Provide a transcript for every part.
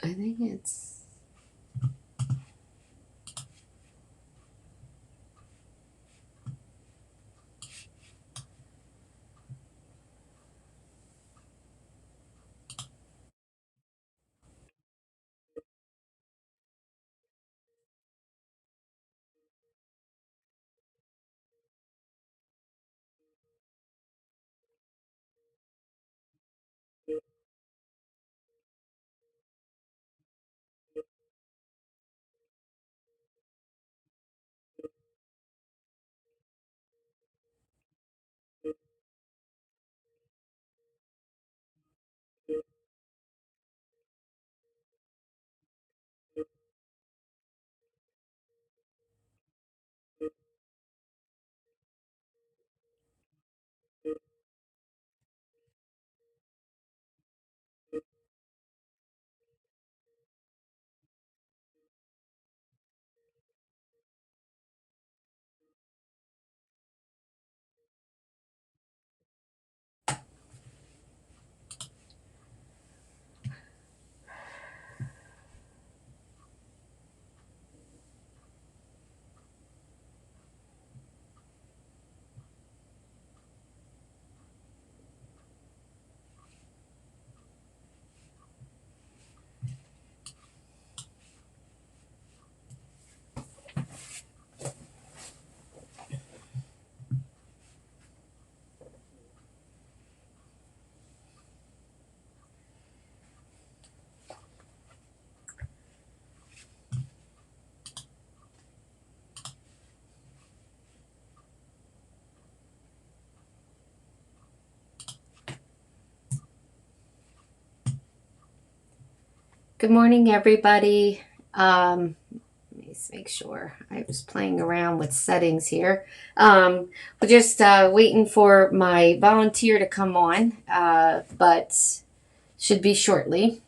I think it's... Good morning, everybody. Let me just make sure. I was playing around with settings here. We're just waiting for my volunteer to come on, but should be shortly.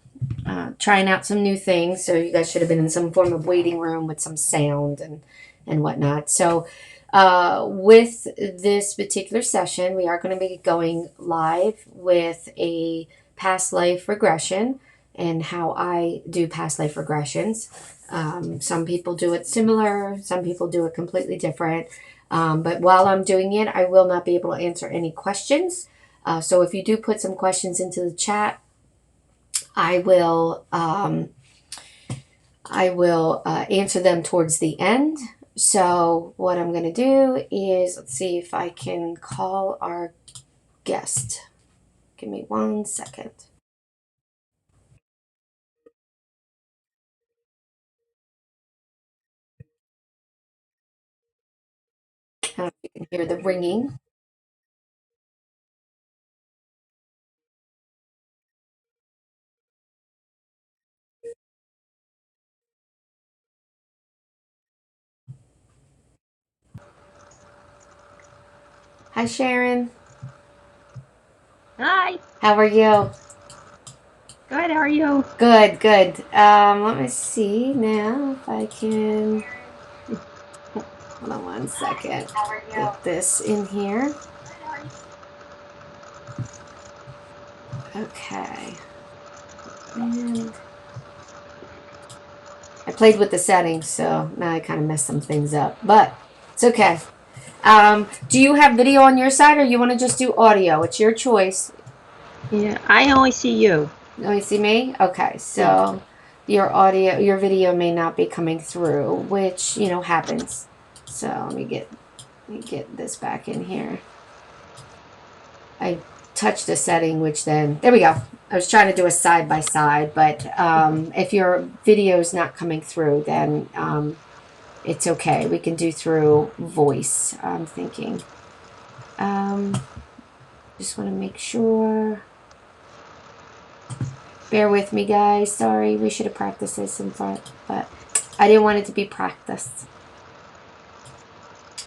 Trying out some new things, so you guys should have been in some form of waiting room with some sound and whatnot. So, with this particular session, we are going to be going live with a past life regression and how I do past life regressions. Some people do it similar, some people do it completely different. But while I'm doing it, I will not be able to answer any questions. So if you do put some questions into the chat, I will answer them towards the end. So what I'm going to do is, let's see if I can call our guest. Give me 1 second. You can hear the ringing. Hi, Sharon. Hi. How are you? Good. How are you? Good, good. Let me see now if I can. Hold on 1 second. Get this in here. Okay. And I played with the settings, so now I kind of messed some things up, but it's okay. Do you have video on your side, or you want to just do audio? It's your choice. Yeah, I only see you. Oh, you see me? Okay, Yeah. so your video may not be coming through, which happens. So let me get this back in here. I touched a setting, which then there we go. I was trying to do a side by side, but if your video is not coming through, then it's okay. We can do through voice. I'm thinking. Just want to make sure. Bear with me, guys. Sorry, we should have practiced this in front, but I didn't want it to be practiced.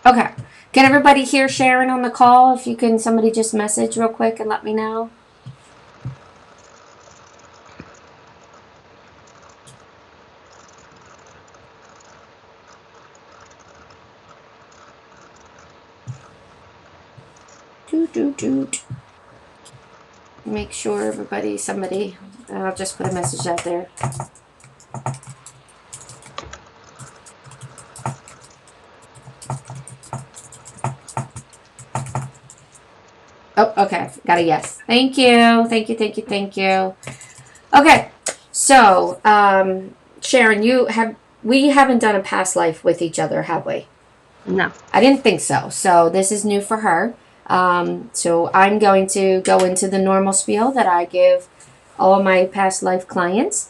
Okay. Can everybody hear Sharon on the call? If you can, somebody just message real quick and let me know. Doot, doot, doot. make sure somebody, I'll just put a message out there. Oh, okay. Got a yes. Thank you. Thank you. Thank you. Thank you. Okay. So, Sharon, we haven't done a past life with each other, have we? No. I didn't think so. So this is new for her. So I'm going to go into the normal spiel that I give all my past life clients.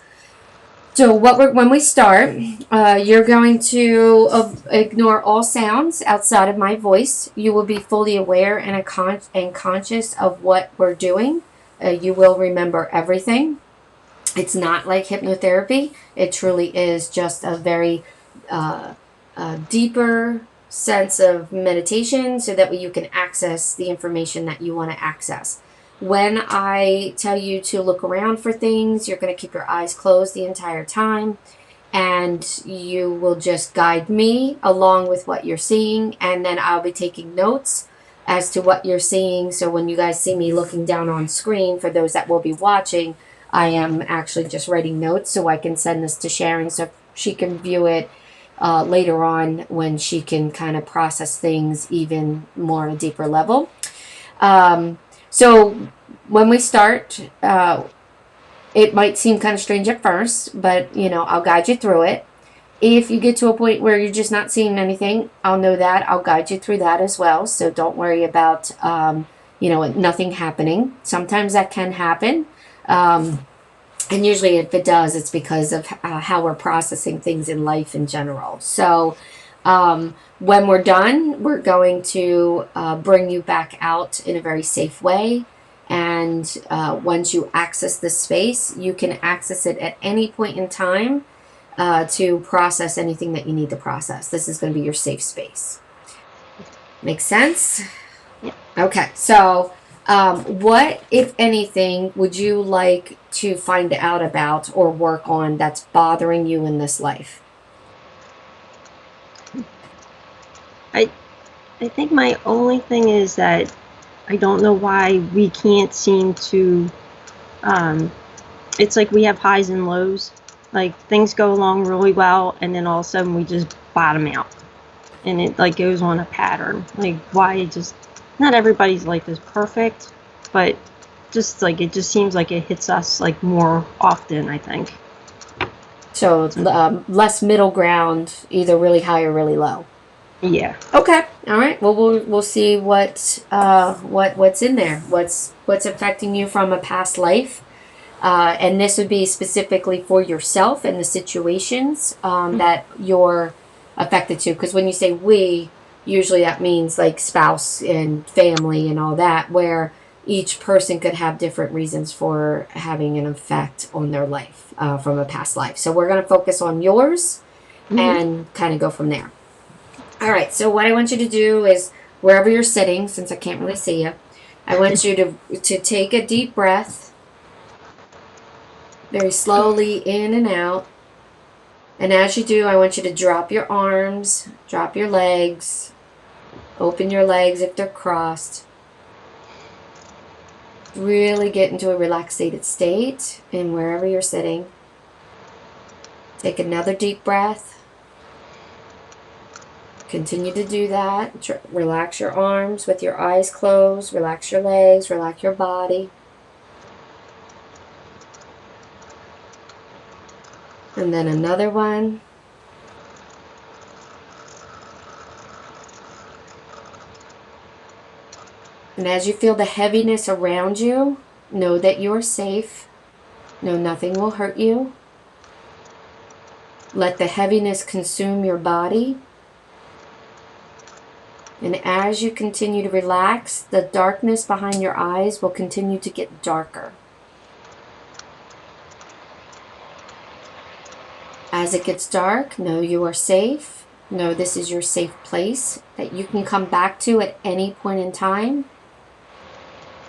So when we start, you're going to ignore all sounds outside of my voice. You will be fully aware and conscious of what we're doing. You will remember everything. It's not like hypnotherapy. It truly is just a very deeper sense of meditation so that way you can access the information that you want to access. When I tell you to look around for things, you're going to keep your eyes closed the entire time, and you will just guide me along with what you're seeing, and then I'll be taking notes as to what you're seeing. So when you guys see me looking down on screen, for those that will be watching, I am actually just writing notes so I can send this to Sharon so she can view it later on when she can kind of process things even more on a deeper level. So when we start, it might seem kind of strange at first, but I'll guide you through it. If you get to a point where you're just not seeing anything, I'll know that. I'll guide you through that as well. So don't worry about nothing happening. Sometimes that can happen. And usually if it does, it's because of how we're processing things in life in general. So when we're done, we're going to bring you back out in a very safe way. And once you access this space, you can access it at any point in time to process anything that you need to process. This is going to be your safe space. Makes sense? Yeah. Okay, so what, if anything, would you like to find out about or work on that's bothering you in this life? I think my only thing is that I don't know why we can't seem to, it's like we have highs and lows. Like things go along really well and then all of a sudden we just bottom out. And it like goes on a pattern. Like why it just, not everybody's life is perfect, but just like it just seems like it hits us like more often, I think. So less middle ground, either really high or really low. Yeah. Okay. All right. Well, we'll see what's in there. What's affecting you from a past life, and this would be specifically for yourself and the situations that you're affected to. Because when you say we, usually that means like spouse and family and all that, where each person could have different reasons for having an effect on their life from a past life. So we're going to focus on yours and kind of go from there. All right, so what I want you to do is, wherever you're sitting, since I can't really see you, I want you to take a deep breath, very slowly in and out. And as you do, I want you to drop your arms, drop your legs, open your legs if they're crossed. Really get into a relaxed state, and wherever you're sitting, take another deep breath. Continue to do that. Relax your arms with your eyes closed. Relax your legs. Relax your body. And then another one. And as you feel the heaviness around you, know that you are safe. Know nothing will hurt you. Let the heaviness consume your body. And as you continue to relax, the darkness behind your eyes will continue to get darker. As it gets dark, know you are safe. Know this is your safe place that you can come back to at any point in time,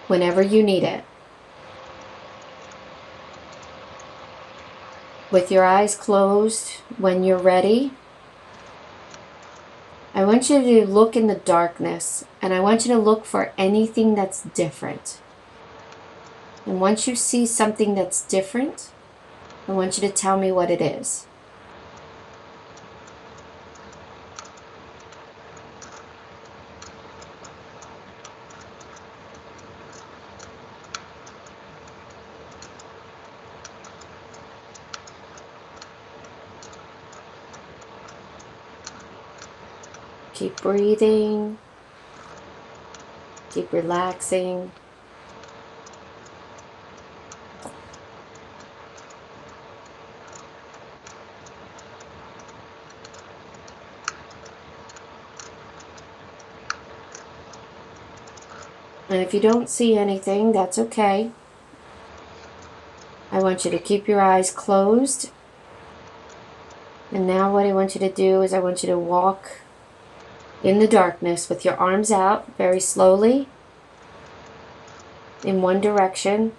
whenever you need it. With your eyes closed, when you're ready, I want you to look in the darkness, and I want you to look for anything that's different. And once you see something that's different, I want you to tell me what it is. Keep breathing. Keep relaxing. And if you don't see anything, that's okay. I want you to keep your eyes closed. And now what I want you to do is I want you to walk in the darkness with your arms out very slowly in one direction,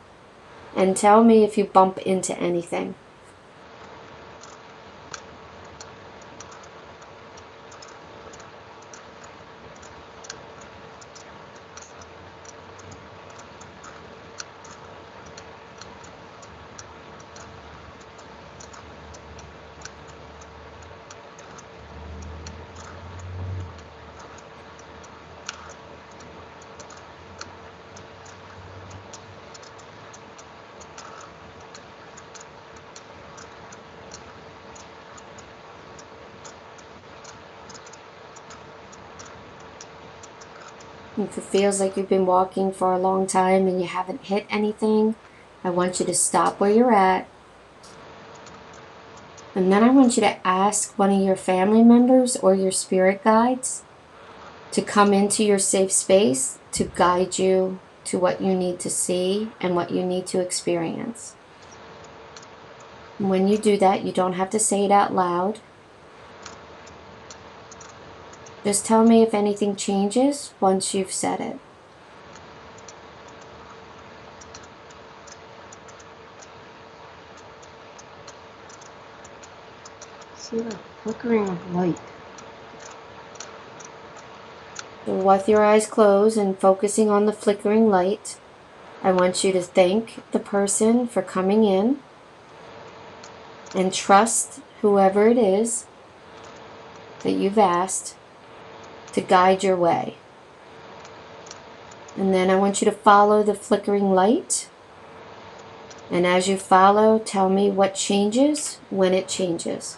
and tell me if you bump into anything. If it feels like you've been walking for a long time and you haven't hit anything, I want you to stop where you're at. And then I want you to ask one of your family members or your spirit guides to come into your safe space to guide you to what you need to see and what you need to experience. When you do that, you don't have to say it out loud. Just tell me if anything changes once you've said it. See the flickering of light. So with your eyes closed and focusing on the flickering light, I want you to thank the person for coming in and trust whoever it is that you've asked to guide your way. And then I want you to follow the flickering light. And as you follow, tell me what changes when it changes.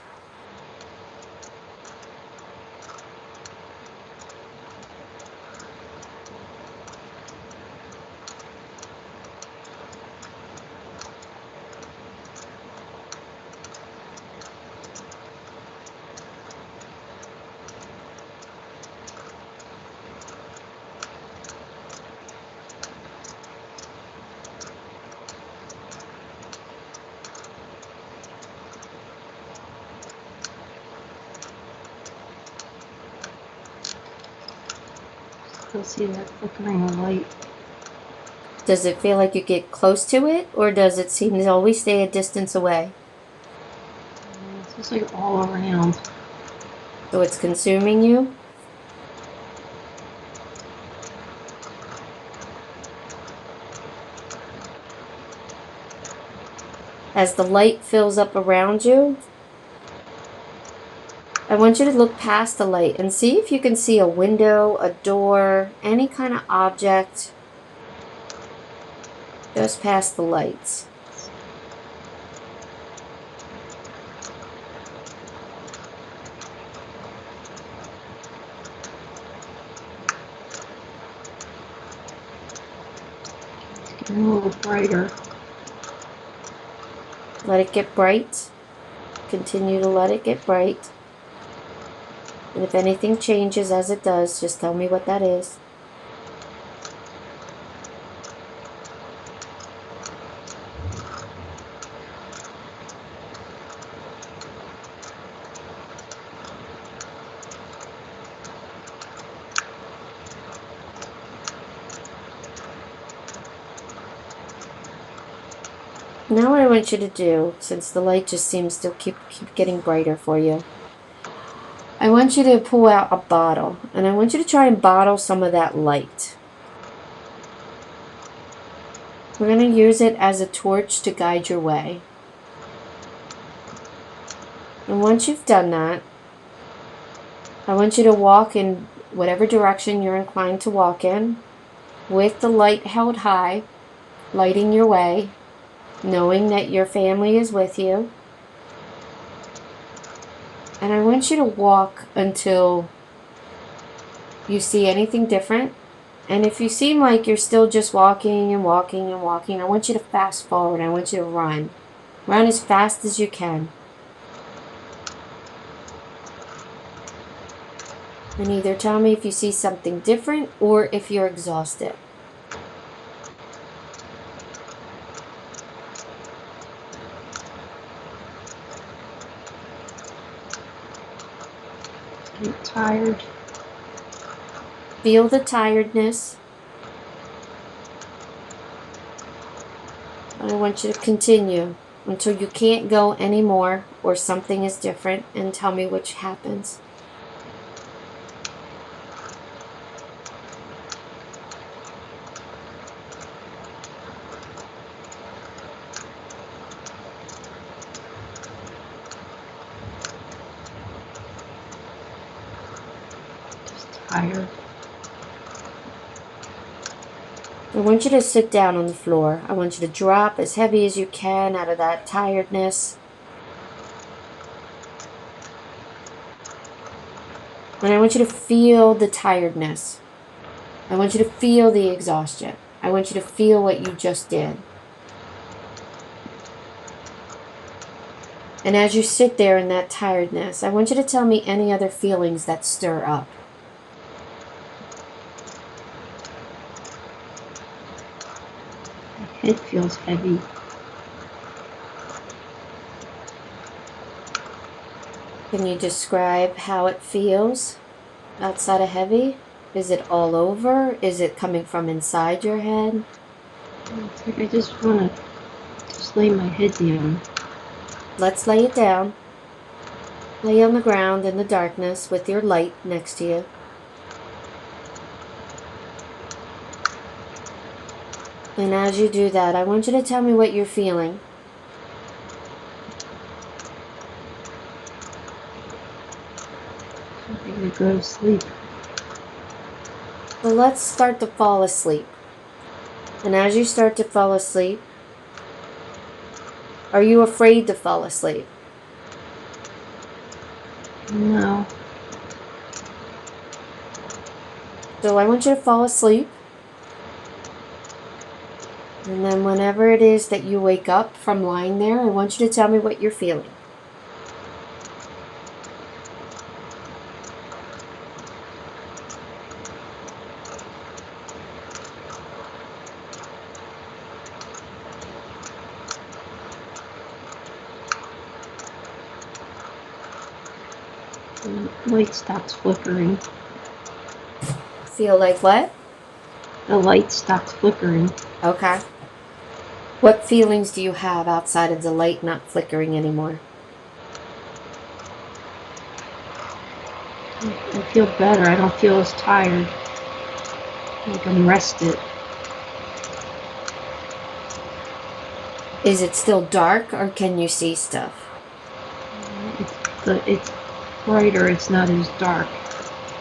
Still see that flickering of light. Does it feel like you get close to it, or does it seem to always stay a distance away? It's just like all around. So it's consuming you? As the light fills up around you, I want you to look past the light and see if you can see a window, a door, any kind of object just past the lights. It's getting a little brighter. Let it get bright. Continue to let it get bright. And if anything changes as it does, just tell me what that is. Now what I want you to do, since the light just seems to keep getting brighter for you, I want you to pull out a bottle, and I want you to try and bottle some of that light. We're going to use it as a torch to guide your way. And once you've done that, I want you to walk in whatever direction you're inclined to walk in, with the light held high, lighting your way, knowing that your family is with you. And I want you to walk until you see anything different. And if you seem like you're still just walking and walking and walking, I want you to fast forward. I want you to run. Run as fast as you can. And either tell me if you see something different or if you're exhausted. I'm tired. Feel the tiredness. I want you to continue until you can't go anymore or something is different, and tell me which happens. Tired. I want you to sit down on the floor. I want you to drop as heavy as you can out of that tiredness. And I want you to feel the tiredness. I want you to feel the exhaustion. I want you to feel what you just did. And as you sit there in that tiredness, I want you to tell me any other feelings that stir up. My head feels heavy. Can you describe how it feels outside of heavy? Is it all over? Is it coming from inside your head? It's like I just want to just lay my head down. Let's lay it down. Lay on the ground in the darkness with your light next to you. And as you do that, I want you to tell me what you're feeling. I'm going to go to sleep. So let's start to fall asleep. And as you start to fall asleep, are you afraid to fall asleep? No. So I want you to fall asleep. And then whenever it is that you wake up from lying there, I want you to tell me what you're feeling. The light stops flickering. Feel like what? The light stops flickering. Okay. What feelings do you have outside of the light not flickering anymore? I feel better. I don't feel as tired. Like I'm rested. Is it still dark or can you see stuff? It's brighter. It's not as dark.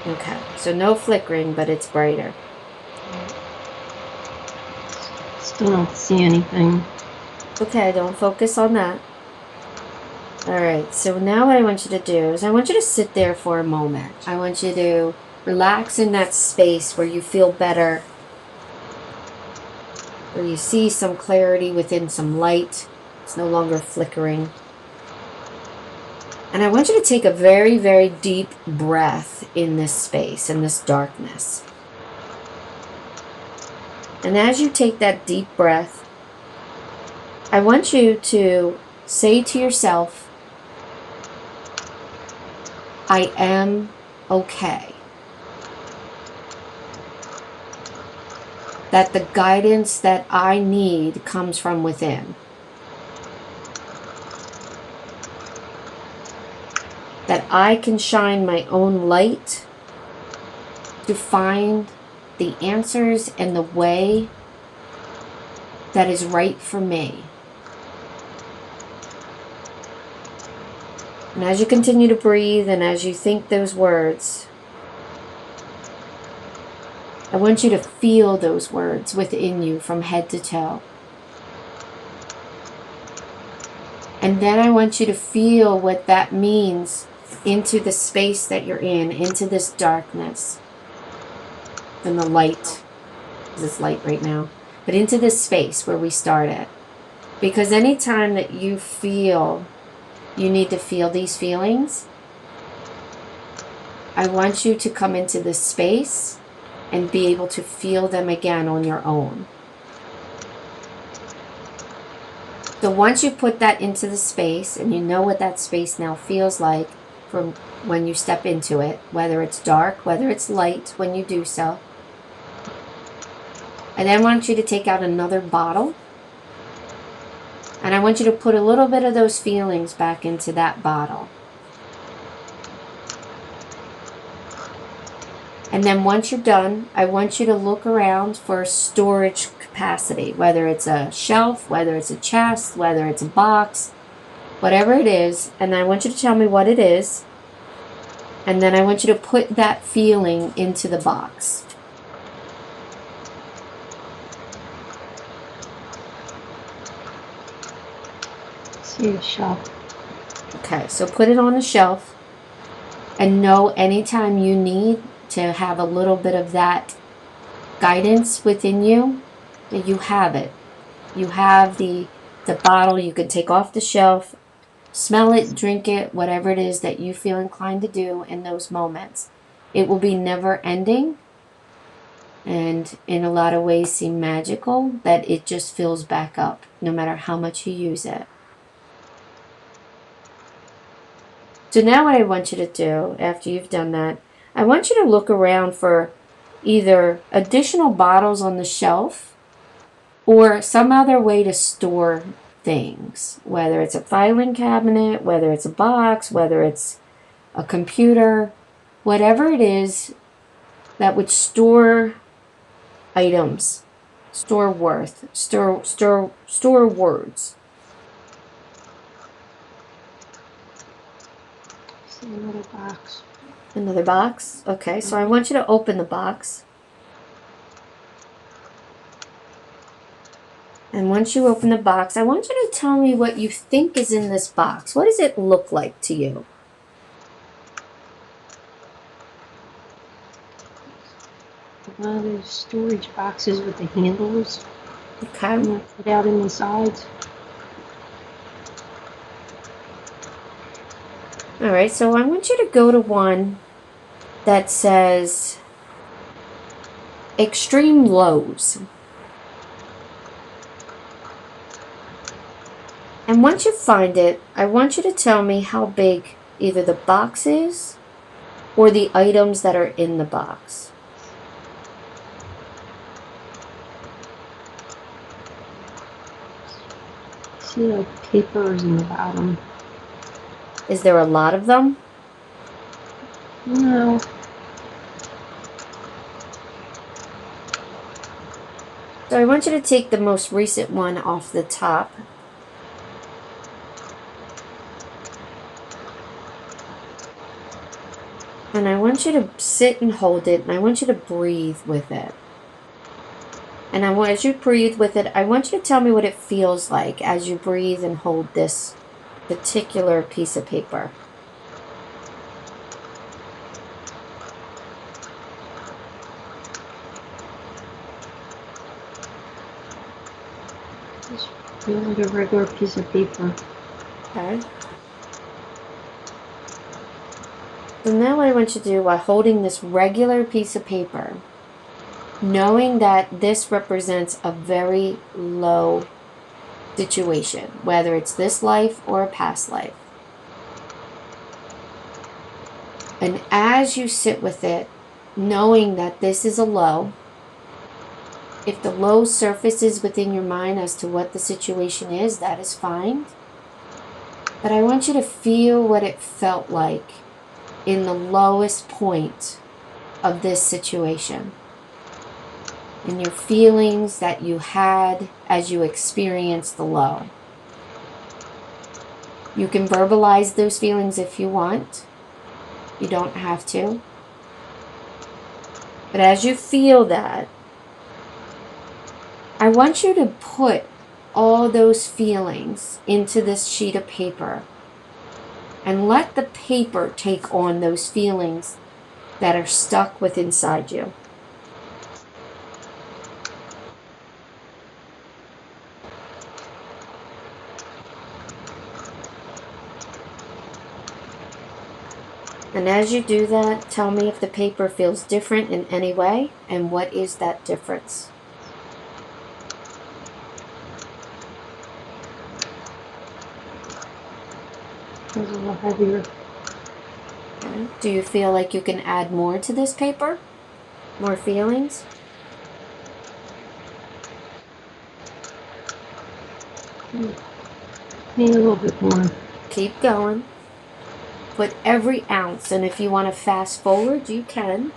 Okay, so no flickering, but it's brighter. Still don't see anything. Okay, don't focus on that. Alright, so now what I want you to do is I want you to sit there for a moment. I want you to relax in that space where you feel better, where you see some clarity within some light. It's no longer flickering. And I want you to take a very, very deep breath in this space, in this darkness. And as you take that deep breath, I want you to say to yourself, I am okay. That the guidance that I need comes from within. That I can shine my own light to find the answers and the way that is right for me. And as you continue to breathe and as you think those words, I want you to feel those words within you from head to toe. And then I want you to feel what that means into the space that you're in, into this darkness and the light, because it's light right now, but into this space where we started. Because anytime that you feel you need to feel these feelings, I want you to come into this space and be able to feel them again on your own. So once you put that into the space and you know what that space now feels like from when you step into it, whether it's dark, whether it's light when you do so, I then want you to take out another bottle and I want you to put a little bit of those feelings back into that bottle. And then once you're done, I want you to look around for storage capacity, whether it's a shelf, whether it's a chest, whether it's a box, whatever it is. And I want you to tell me what it is. And then I want you to put that feeling into the box. See a shelf. Okay, so put it on a shelf and know anytime you need to have a little bit of that guidance within you, that you have it. You have the bottle you can take off the shelf, smell it, drink it, whatever it is that you feel inclined to do in those moments. It will be never ending and in a lot of ways seem magical, that it just fills back up no matter how much you use it. So now what I want you to do after you've done that, I want you to look around for either additional bottles on the shelf or some other way to store things, whether it's a filing cabinet, whether it's a box, whether it's a computer, whatever it is that would store items, store worth, store words. See another box. Another box? Okay, so I want you to open the box. And once you open the box, I want you to tell me what you think is in this box. What does it look like to you? One of those storage boxes with the handles. Okay. And put out in the sides. All right, so I want you to go to one that says extreme lows. And once you find it, I want you to tell me how big either the box is or the items that are in the box. See like papers in the bottom. Is there a lot of them? No. So I want you to take the most recent one off the top. And I want you to sit and hold it, and I want you to breathe with it. And as you breathe with it, I want you to tell me what it feels like as you breathe and hold this particular piece of paper. Just feel like a regular piece of paper. Okay. So now what I want you to do while holding this regular piece of paper, knowing that this represents a very low situation, whether it's this life or a past life. And as you sit with it, knowing that this is a low, if the low surfaces within your mind as to what the situation is, that is fine. But I want you to feel what it felt like in the lowest point of this situation. and your feelings that you had as you experienced the low. You can verbalize those feelings if you want. You don't have to. But as you feel that, I want you to put all those feelings into this sheet of paper and let the paper take on those feelings that are stuck within inside you. And as you do that, tell me if the paper feels different in any way, and what is that difference? Feels a little heavier. Okay. Do you feel like you can add more to this paper? More feelings? Need a little bit more. Keep going. Put every ounce, and if you want to fast forward, you can.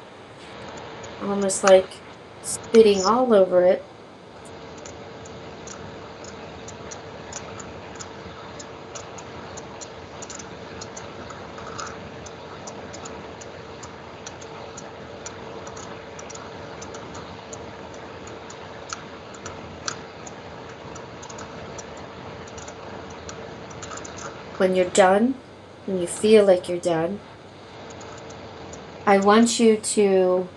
Almost like spitting all over it. When you're done, when you feel like you're done, I want you to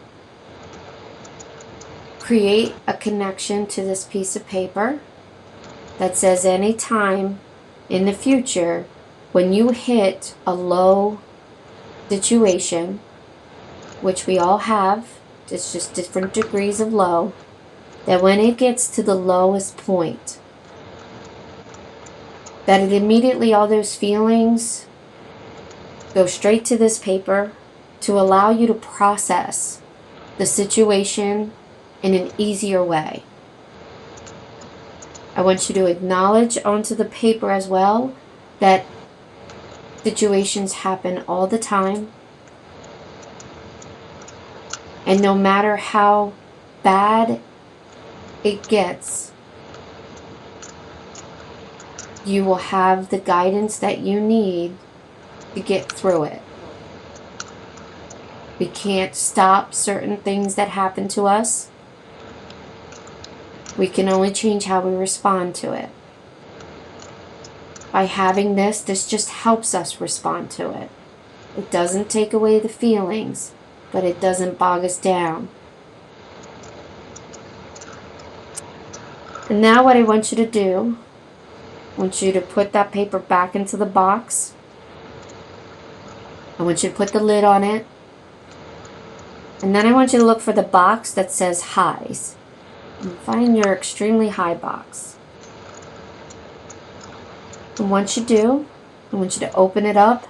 create a connection to this piece of paper that says anytime in the future when you hit a low situation, which we all have, it's just different degrees of low, that when it gets to the lowest point, that it immediately, all those feelings go straight to this paper to allow you to process the situation in an easier way. I want you to acknowledge onto the paper as well that situations happen all the time. And no matter how bad it gets, you will have the guidance that you need to get through it. We can't stop certain things that happen to us. We can only change how we respond to it. By having this just helps us respond to it. It doesn't take away the feelings, but it doesn't bog us down. And now what I want you to do, I want you to put that paper back into the box. I want you to put the lid on it. And then I want you to look for the box that says highs. And find your extremely high box. And once you do, I want you to open it up.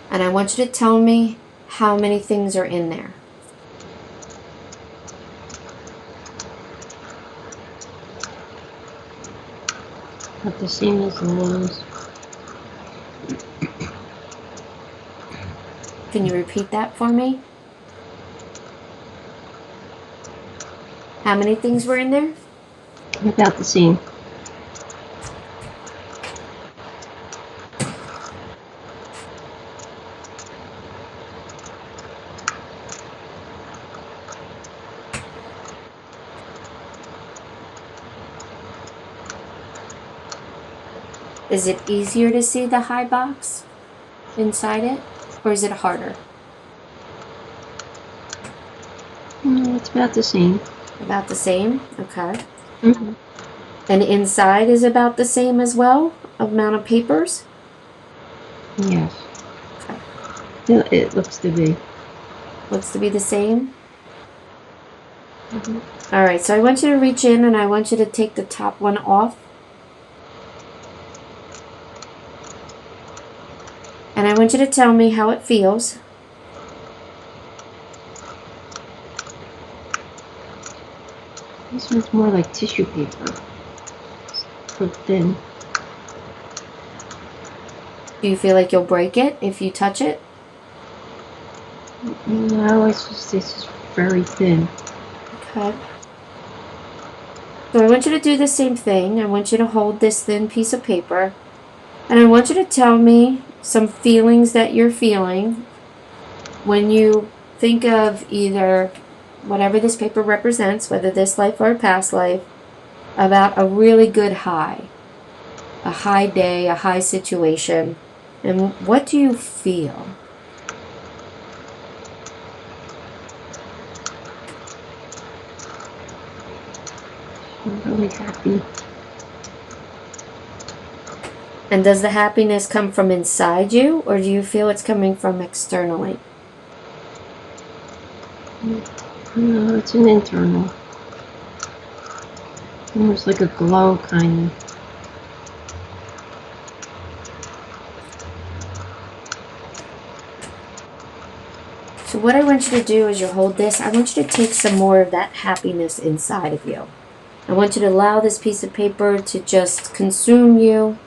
And I want you to tell me how many things are in there. Not the same as the lows. Can you repeat that for me? How many things were in there? About the same. Is it easier to see the high box inside it, or is it harder? No, it's about the same. About the same? Okay. Mm-hmm. And inside is about the same as well, amount of papers? Yes. Okay. It looks to be. Looks to be the same? Mm-hmm. All right, so I want you to reach in and I want you to take the top one off. And I want you to tell me how it feels. This one's more like tissue paper. It's so thin. Do you feel like you'll break it if you touch it? No, it's just very thin. Okay. So I want you to do the same thing. I want you to hold this thin piece of paper, and I want you to tell me some feelings that you're feeling when you think of either whatever this paper represents, whether this life or a past life, about a really good high, a high day, a high situation. And what do you feel? I'm really happy. And does the happiness come from inside you, or do you feel it's coming from externally? No, it's an internal. Almost like a glow, kind of. So what I want you to do as you hold this, I want you to take some more of that happiness inside of you. I want you to allow this piece of paper to just consume you,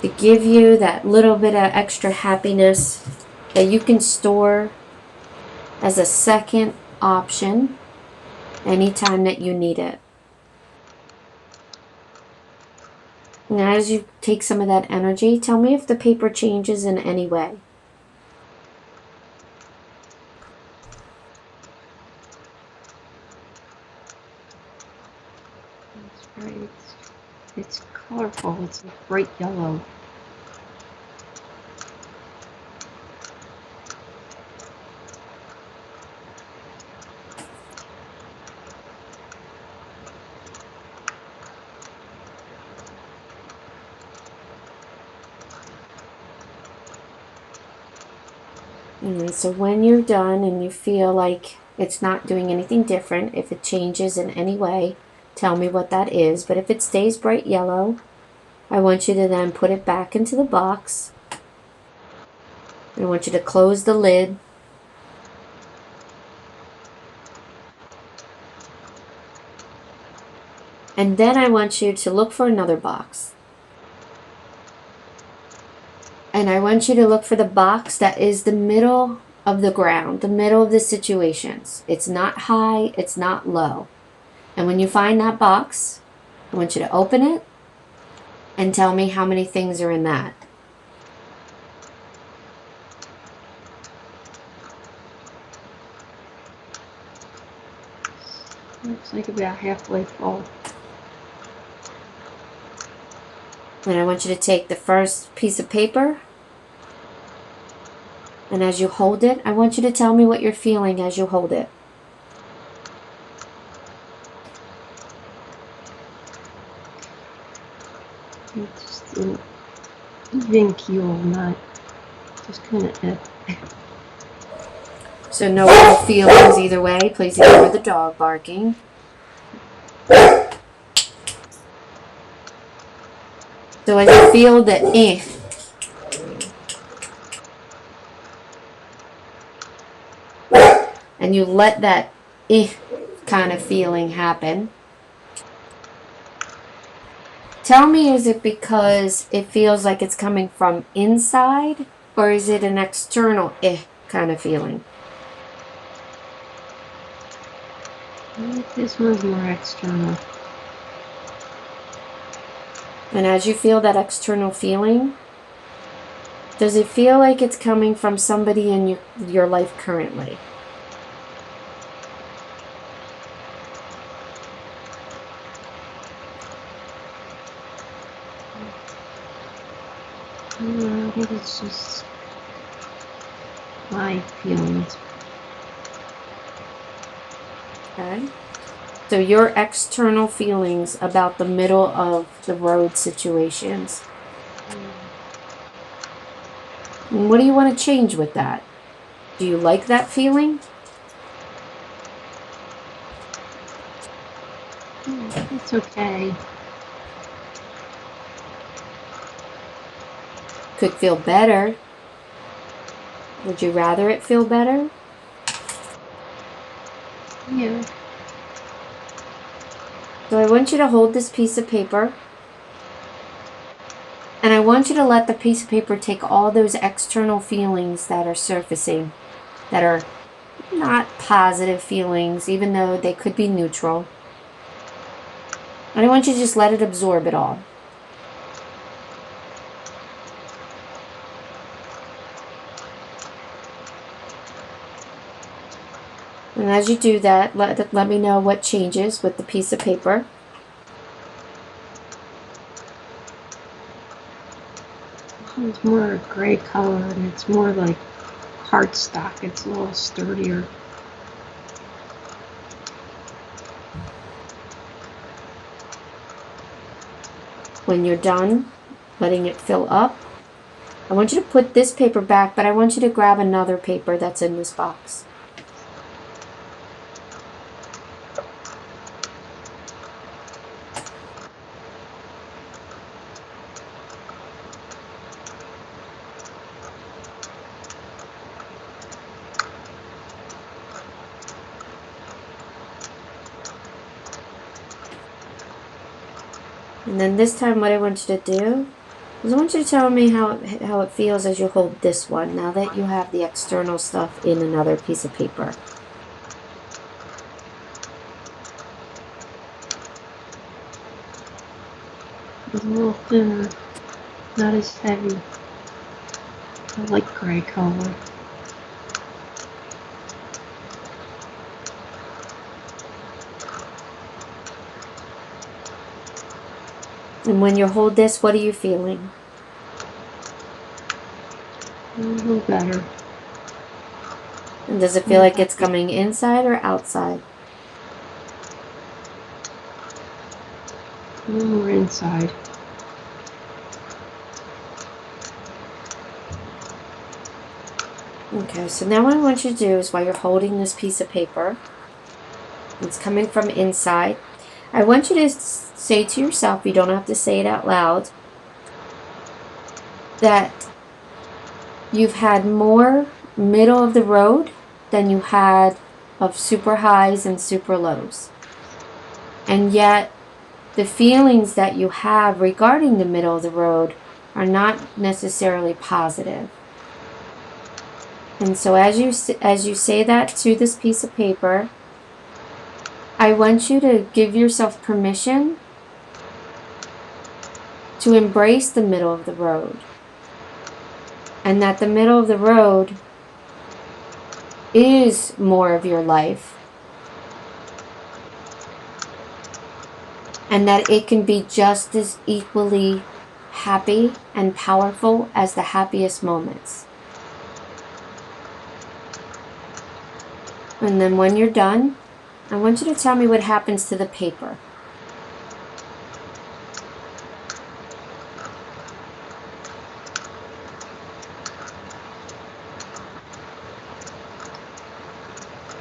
to give you that little bit of extra happiness that you can store as a second option anytime that you need it. And as you take some of that energy, tell me if the paper changes in any way. It's bright. It's colorful. It's like bright yellow. And so when you're done and you feel like it's not doing anything different, if it changes in any way, tell me what that is. But if it stays bright yellow, I want you to then put it back into the box. I want you to close the lid. And then I want you to look for another box. And I want you to look for the box that is the middle of the ground, the middle of the situations. It's not high, it's not low. And when you find that box, I want you to open it and tell me how many things are in that. Looks like about halfway full. And I want you to take the first piece of paper, and as you hold it, I want you to tell me what you're feeling as you hold it. It's just an even keel, not just kind of. So no real feelings either way. Please ignore the dog barking. So as you feel the and you let that kind of feeling happen, tell me, is it because it feels like it's coming from inside, or is it an external kind of feeling? This one's more external. And as you feel that external feeling, does it feel like it's coming from somebody in your life currently? I think it's just my feelings. Okay. So your external feelings about the middle of the road situations. And what do you want to change with that? Do you like that feeling? It's okay. Could feel better. Would you rather it feel better? Yeah. So I want you to hold this piece of paper, and I want you to let the piece of paper take all those external feelings that are surfacing, that are not positive feelings, even though they could be neutral. And I want you to just let it absorb it all. And as you do that, let me know what changes with the piece of paper. It's more a gray color and it's more like cardstock. It's a little sturdier. When you're done letting it fill up, I want you to put this paper back, but I want you to grab another paper that's in this box. And then this time what I want you to do is I want you to tell me how it feels as you hold this one, now that you have the external stuff in another piece of paper. It's a little thinner, not as heavy. I like gray color. And when you hold this, what are you feeling? A little better. And does it feel like it's coming inside or outside? A little more inside. Okay, so now what I want you to do is while you're holding this piece of paper, it's coming from inside, I want you to say to yourself, you don't have to say it out loud, that you've had more middle of the road than you had of super highs and super lows. And yet, the feelings that you have regarding the middle of the road are not necessarily positive. And so as you say that to this piece of paper, I want you to give yourself permission to embrace the middle of the road. And that the middle of the road is more of your life. And that it can be just as equally happy and powerful as the happiest moments. And then when you're done, I want you to tell me what happens to the paper.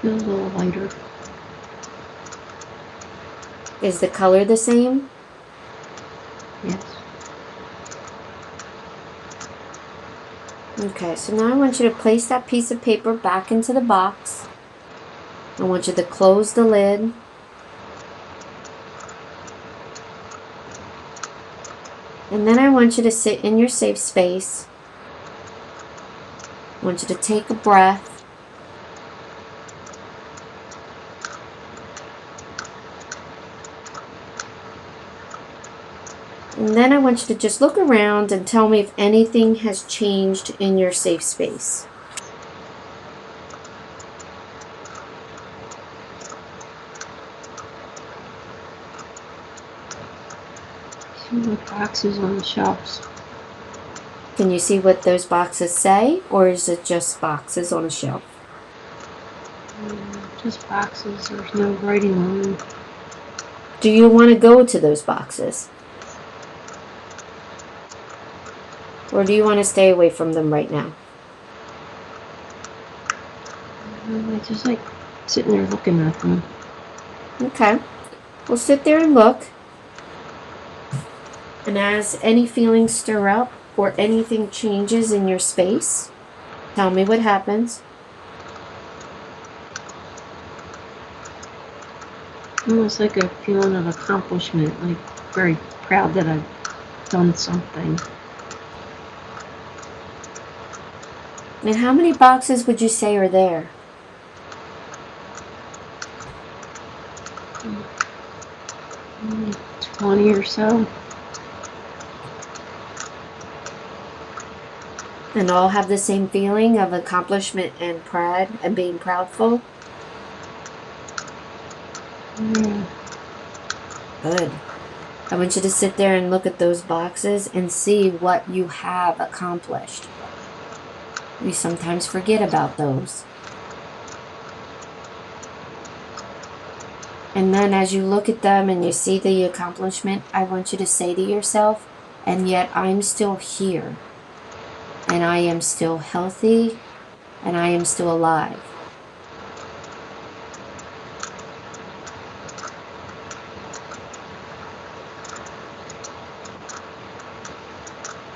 Feels a little lighter. Is the color the same? Yes. Okay, so now I want you to place that piece of paper back into the box. I want you to close the lid. And then I want you to sit in your safe space. I want you to take a breath. And then I want you to just look around and tell me if anything has changed in your safe space. See the boxes on the shelves. Can you see what those boxes say, or is it just boxes on a shelf? Just boxes. There's no writing on them. Do you want to go to those boxes? Or do you want to stay away from them right now? I just like sitting there looking at them. Okay. Well, sit there and look. And as any feelings stir up or anything changes in your space, tell me what happens. Almost like a feeling of accomplishment, like very proud that I've done something. And how many boxes would you say are there? Maybe 20 or so. And all have the same feeling of accomplishment and pride and being proudful? Yeah. Good. I want you to sit there and look at those boxes and see what you have accomplished. We sometimes forget about those. And then as you look at them and you see the accomplishment, I want you to say to yourself, and yet I'm still here. And I am still healthy. And I am still alive.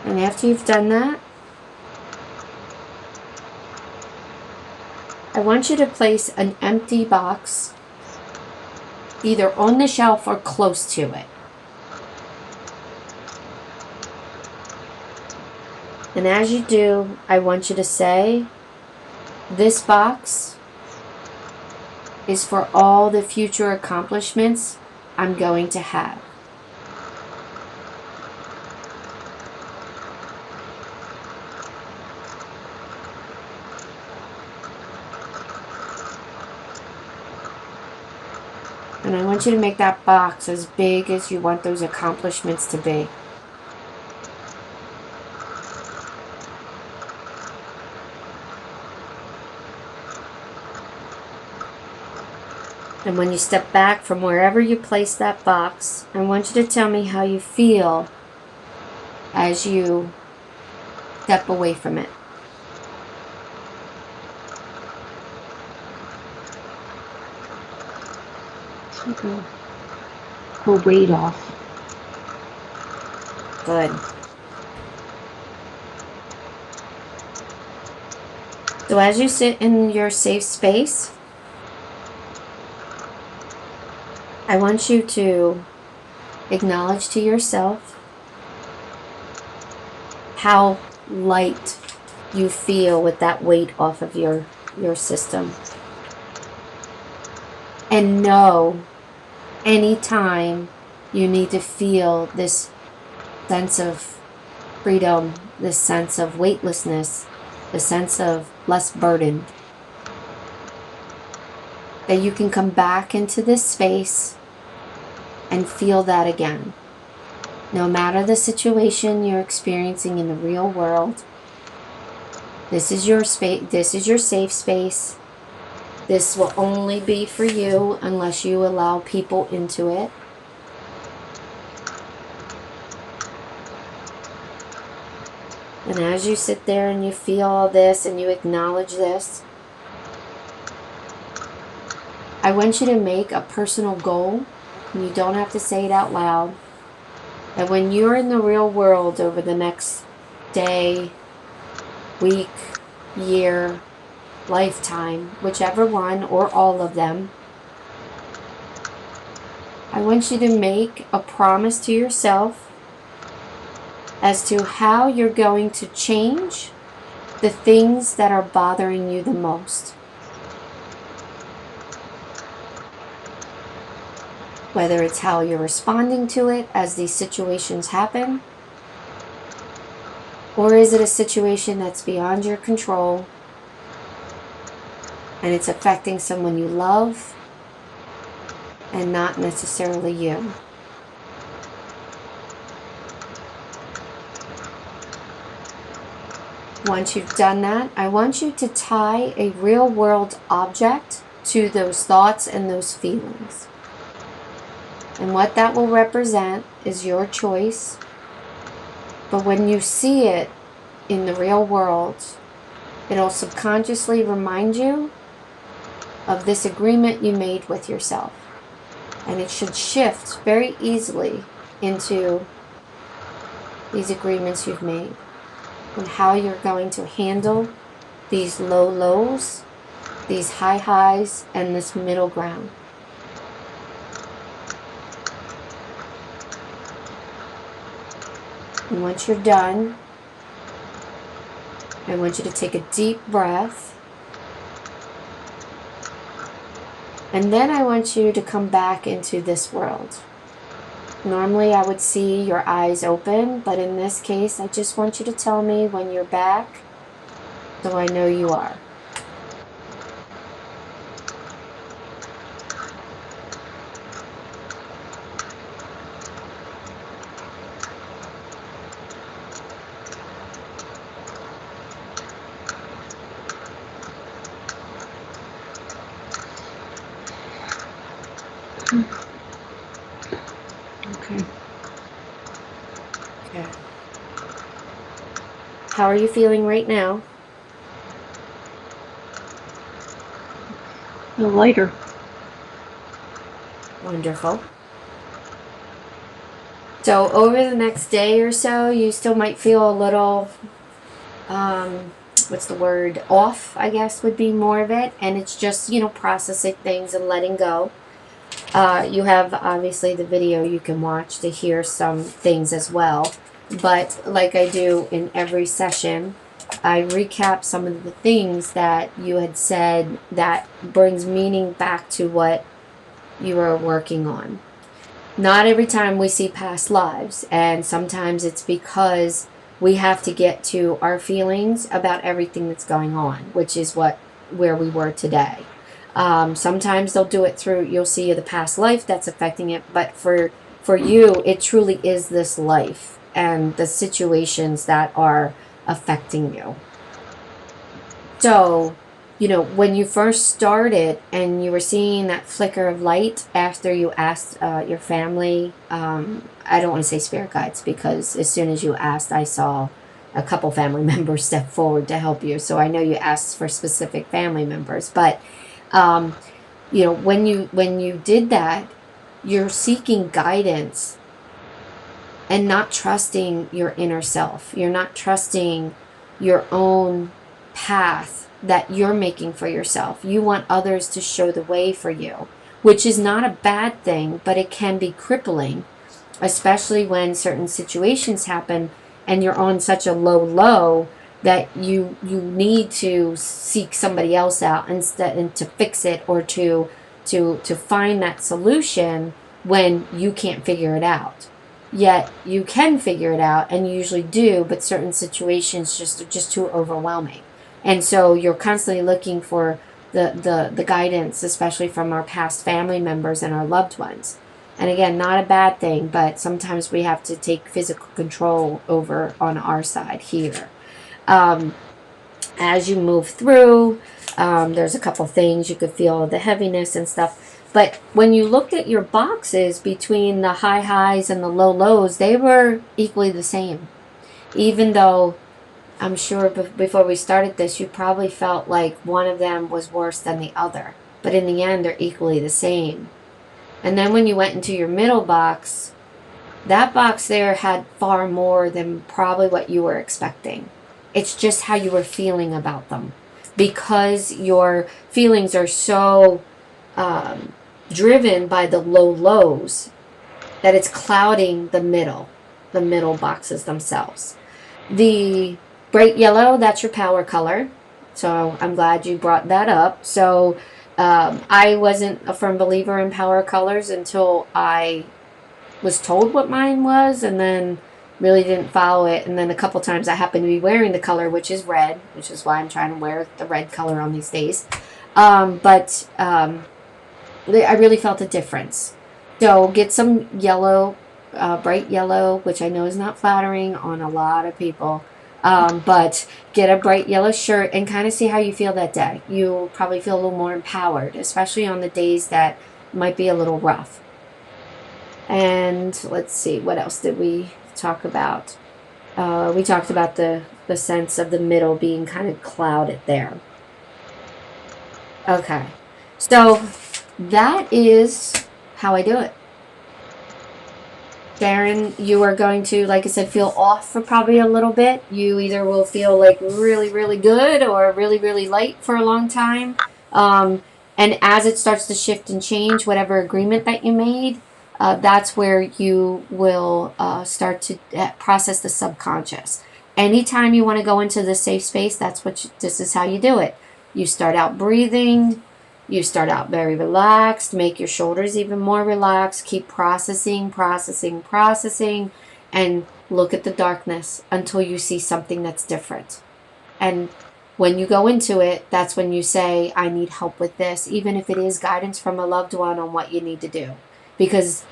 And after you've done that, I want you to place an empty box either on the shelf or close to it. And as you do, I want you to say, this box is for all the future accomplishments I'm going to have. And I want you to make that box as big as you want those accomplishments to be. And when you step back from wherever you place that box, I want you to tell me how you feel as you step away from it. Take a weight off. Good. So as you sit in your safe space, I want you to acknowledge to yourself how light you feel with that weight off of your system. And know anytime you need to feel this sense of freedom, this sense of weightlessness, the sense of less burdened, that you can come back into this space and feel that again. No matter the situation you're experiencing in the real world, this is your space, this is your safe space. This will only be for you unless you allow people into it. And as you sit there and you feel all this and you acknowledge this, I want you to make a personal goal, and you don't have to say it out loud, that when you're in the real world over the next day, week, year, lifetime, whichever one or all of them, I want you to make a promise to yourself as to how you're going to change the things that are bothering you the most. Whether it's how you're responding to it as these situations happen, or is it a situation that's beyond your control and it's affecting someone you love and not necessarily you. Once you've done that, I want you to tie a real world object to those thoughts and those feelings. And what that will represent is your choice. But when you see it in the real world, it'll subconsciously remind you of this agreement you made with yourself. And it should shift very easily into these agreements you've made and how you're going to handle these low lows, these high highs, and this middle ground. And once you're done, I want you to take a deep breath. And then I want you to come back into this world. Normally I would see your eyes open, but in this case, I just want you to tell me when you're back so I know you are. Okay. Okay. How are you feeling right now? A little lighter. Wonderful. So over the next day or so, you still might feel a little, what's the word? Off, I guess would be more of it. And it's just, processing things and letting go. You have obviously the video you can watch to hear some things as well. But like I do in every session, I recap some of the things that you had said that brings meaning back to what you are working on. Not every time we see past lives, and sometimes it's because we have to get to our feelings about everything that's going on, which is where we were today. Sometimes they'll do it through, you'll see the past life that's affecting it, but for you, it truly is this life and the situations that are affecting you. So, when you first started and you were seeing that flicker of light after you asked your family, I don't want to say spirit guides, because as soon as you asked, I saw a couple family members step forward to help you. So I know you asked for specific family members, but when you did that, you're seeking guidance and not trusting your inner self. You're not trusting your own path that you're making for yourself. You want others to show the way for you, which is not a bad thing, but it can be crippling, especially when certain situations happen and you're on such a low that you need to seek somebody else out instead, and to fix it, or to find that solution when you can't figure it out. Yet you can figure it out, and you usually do, but certain situations are just too overwhelming. And so you're constantly looking for the guidance, especially from our past family members and our loved ones. And again, not a bad thing, but sometimes we have to take physical control over on our side here. As you move through, there's a couple things you could feel, the heaviness and stuff. But when you looked at your boxes between the high highs and the low lows, they were equally the same. Even though I'm sure before we started this, you probably felt like one of them was worse than the other. But in the end, they're equally the same. And then when you went into your middle box, that box there had far more than probably what you were expecting. It's just how you were feeling about them. Because your feelings are so driven by the low lows that it's clouding the middle boxes themselves. The bright yellow, that's your power color. So I'm glad you brought that up. So I wasn't a firm believer in power colors until I was told what mine was, and then really didn't follow it. And then a couple times I happened to be wearing the color, which is red, which is why I'm trying to wear the red color on these days. But I really felt a difference. So get some yellow, bright yellow, which I know is not flattering on a lot of people. But get a bright yellow shirt and kind of see how you feel that day. You'll probably feel a little more empowered, especially on the days that might be a little rough. And let's see, what else did we talk about? We talked about the sense of the middle being kind of clouded there. Okay, so that is how I do it. Sharon, you are going to, like I said, feel off for probably a little bit. You either will feel like really, really good or really, really light for a long time. And as it starts to shift and change, whatever agreement that you made, that's where you will start to process the subconscious. Anytime you want to go into the safe space, this is how you do it. You start out breathing, You start out very relaxed, make your shoulders even more relaxed, keep processing, and look at the darkness until you see something that's different. And when you go into it, that's when you say, I need help with this, even if it is guidance from a loved one on what you need to do. Because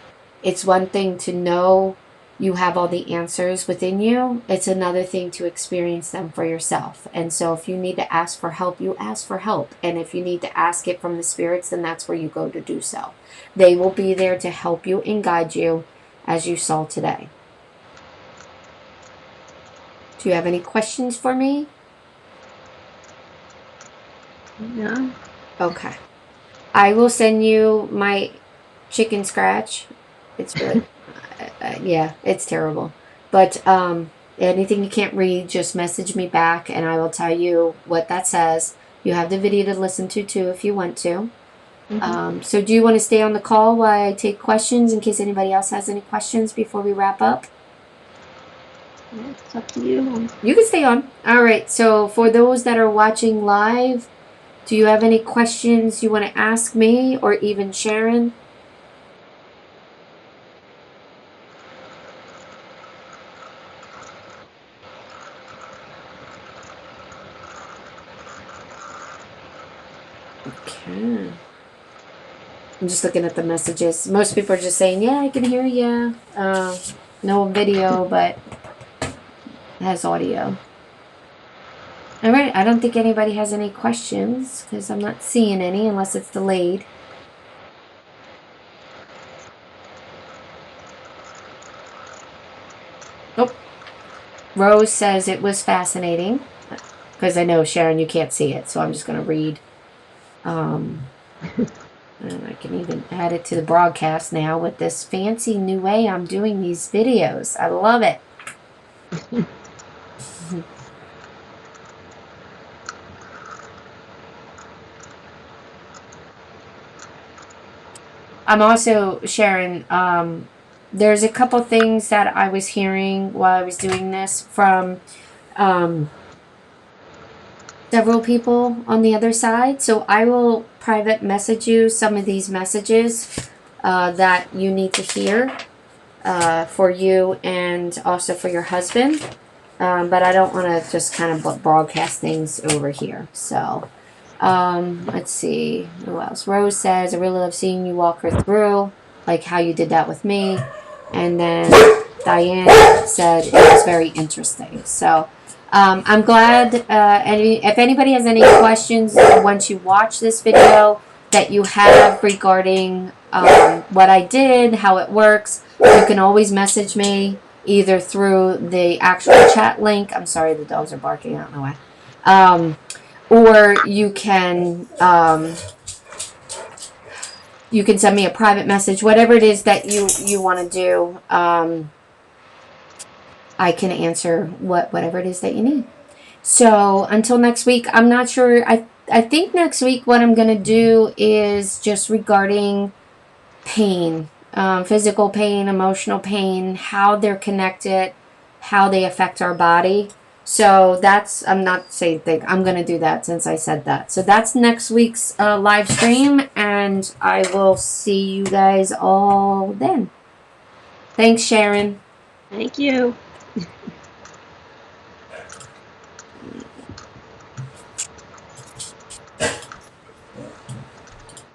it's one thing to know you have all the answers within you. It's another thing to experience them for yourself. And so if you need to ask for help, you ask for help. And if you need to ask it from the spirits, then that's where you go to do so. They will be there to help you and guide you as you saw today. Do you have any questions for me? No. Okay. I will send you my chicken scratch. It's really, yeah, it's terrible. But anything you can't read, just message me back and I will tell you what that says. You have the video to listen to too if you want to. So do you want to stay on the call while I take questions in case anybody else has any questions before we wrap up? Yeah, it's up to you. You can stay on. All right. So for those that are watching live, do you have any questions you want to ask me or even Sharon? Okay. I'm just looking at the messages. Most people are just saying, yeah, I can hear you. No video, but it has audio. All right. I don't think anybody has any questions because I'm not seeing any unless it's delayed. Nope. Rose says it was fascinating because I know, Sharon, you can't see it. So I'm just going to read. And I can even add it to the broadcast now with this fancy new way I'm doing these videos. I love it. I'm also sharing, there's a couple things that I was hearing while I was doing this from several people on the other side. So I will private message you some of these messages that you need to hear for you and also for your husband. But I don't want to just kind of broadcast things over here. So let's see. Who else? Rose says, I really love seeing you walk her through, like how you did that with me. And then Diane said it was very interesting. So I'm glad. If anybody has any questions once you watch this video that you have regarding what I did, how it works, you can always message me either through the actual chat link. I'm sorry, the dogs are barking. I don't know why. Or you can send me a private message, whatever it is that you want to do. I can answer whatever it is that you need. So until next week, I'm not sure. I think next week what I'm going to do is just regarding pain, physical pain, emotional pain, how they're connected, how they affect our body. So I'm not saying I'm going to do that since I said that. So that's next week's live stream, and I will see you guys all then. Thanks, Sharon. Thank you.